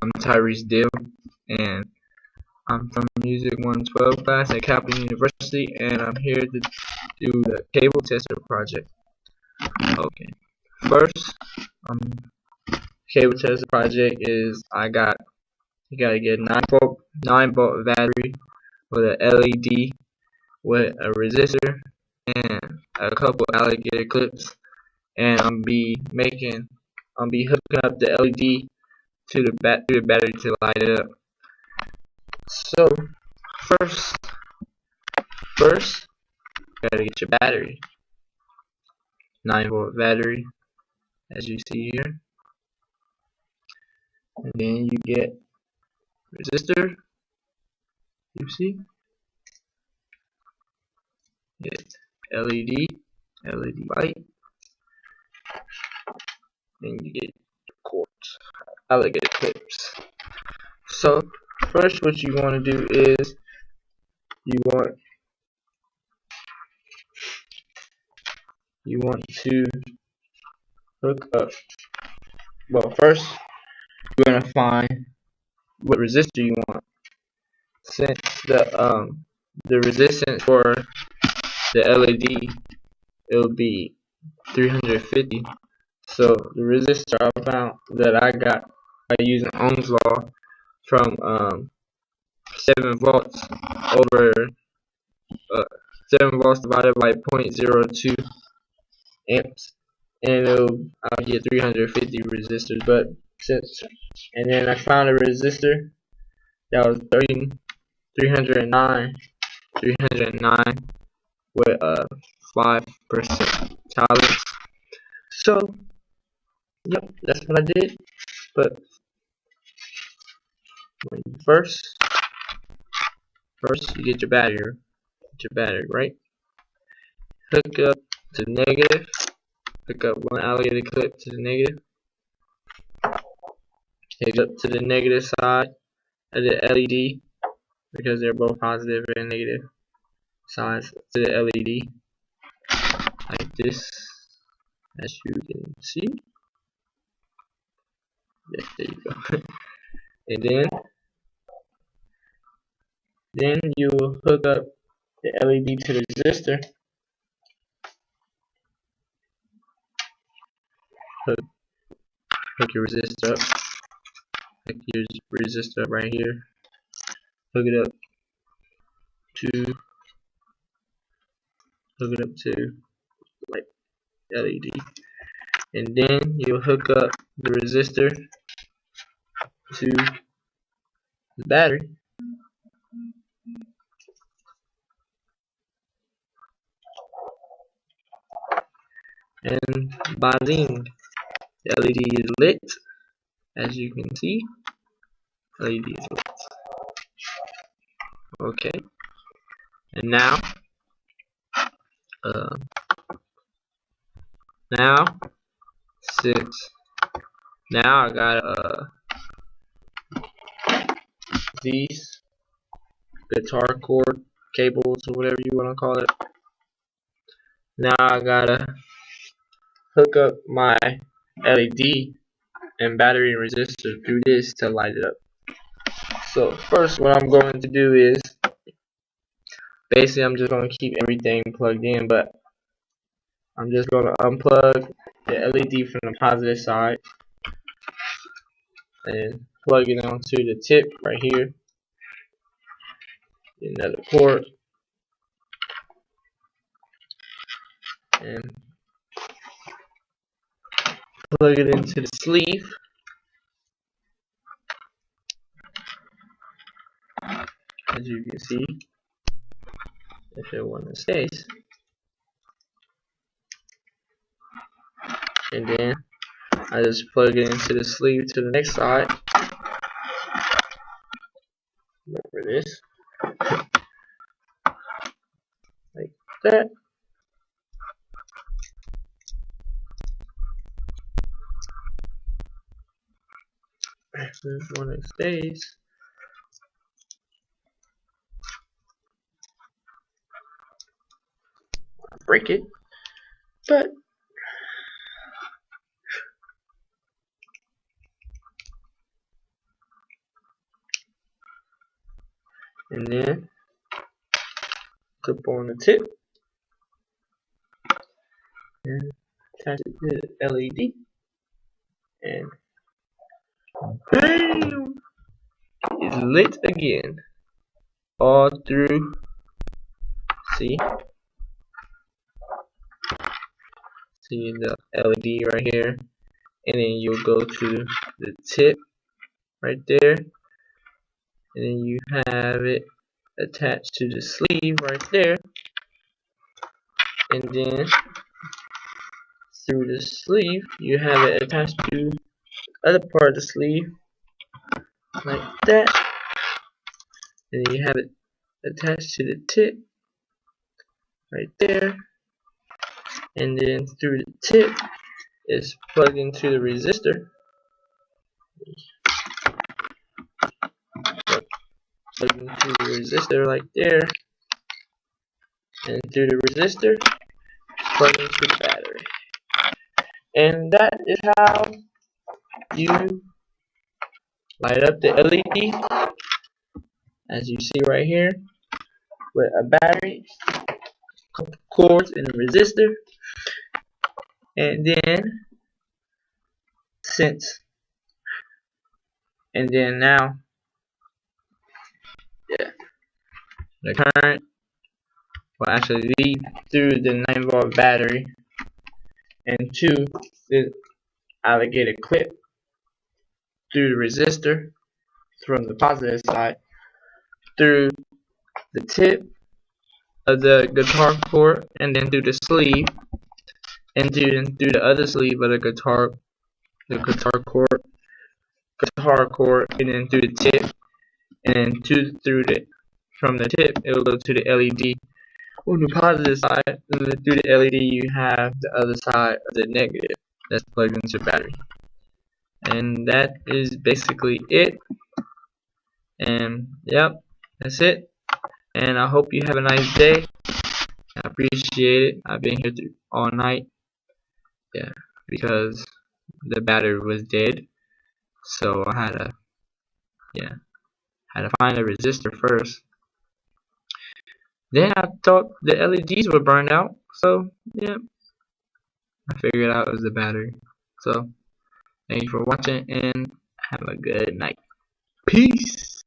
I'm Tyris Diehl, and I'm from Music 112 class at Kaplan University, and I'm here to do the cable tester project. Okay, first, cable tester project is you gotta get a 9 volt battery with an LED with a resistor and a couple alligator clips, and I'm be hooking up the LED to the battery to light it up. So first you gotta get your battery, 9 volt battery, as you see here, and then you get resistor. You see, it's LED light, and you get cords, alligator clips. So first, what you want to do is you want to hook up. Well, first you're gonna find what resistor you want. Since the resistance for the LED, it'll be 350. So the resistor I found that I got by using Ohm's law from 7 volts over 7 volts divided by 0.02 amps, and I'll get 350 resistors. But and then I found a resistor that was 309 with 5% tolerance. So yep, that's what I did. But first you get your battery, right? Hook up to negative. Hook up one alligator clip to the negative. Hook up to the negative side of the LED, because they're both positive and negative sides to the LED, like this, as you can see. Yes, there you go. And then you hook up the LED to the resistor. Hook your resistor up. Hook your resistor up right here. Hook it up to like LED, and then you'll hook up the resistor to the battery. And bang, the LED is lit, as you can see. LED is lit. Okay, and now I got these guitar cord cables, or whatever you want to call it. Now I gotta hook up my LED and battery and resistor through this to light it up. So first, what I'm going to do is basically I'm just going to keep everything plugged in, but I'm just going to unplug the LED from the positive side and plug it onto the tip right here. Another cord, and plug it into the sleeve. As you can see, if it one stays, and then I just plug it into the sleeve to the next side. Remember this, like that. This one it stays. Break it, but and then clip on the tip and attach it to the LED, and bam! It's lit again all through. See the LED right here, and then you'll go to the tip right there, and then you have it attached to the sleeve right there, and then through the sleeve you have it attached to the other part of the sleeve like that, and then you have it attached to the tip right there, and then through the tip is plugged into the resistor, plugged into the resistor like there, and through the resistor plug into the battery. And that is how you light up the LED, as you see right here, with a battery, couple cords, and a resistor. And then now, the current will actually lead through the 9-volt battery and to the alligator clip through the resistor from the positive side, through the tip of the guitar cord, and then through the sleeve, and through the other sleeve of the guitar cord, and then through the tip, and then from the tip it will go to the LED on the positive side, and then through the LED you have the other side of the negative that's plugged into the battery. And that is basically it. And yep, that's it. And I hope you have a nice day. I appreciate it. I've been here all night, because the battery was dead, so I had to find a resistor first. Then I thought the LEDs were burned out, so yeah, I figured out it was the battery. So thank you for watching, and have a good night. Peace.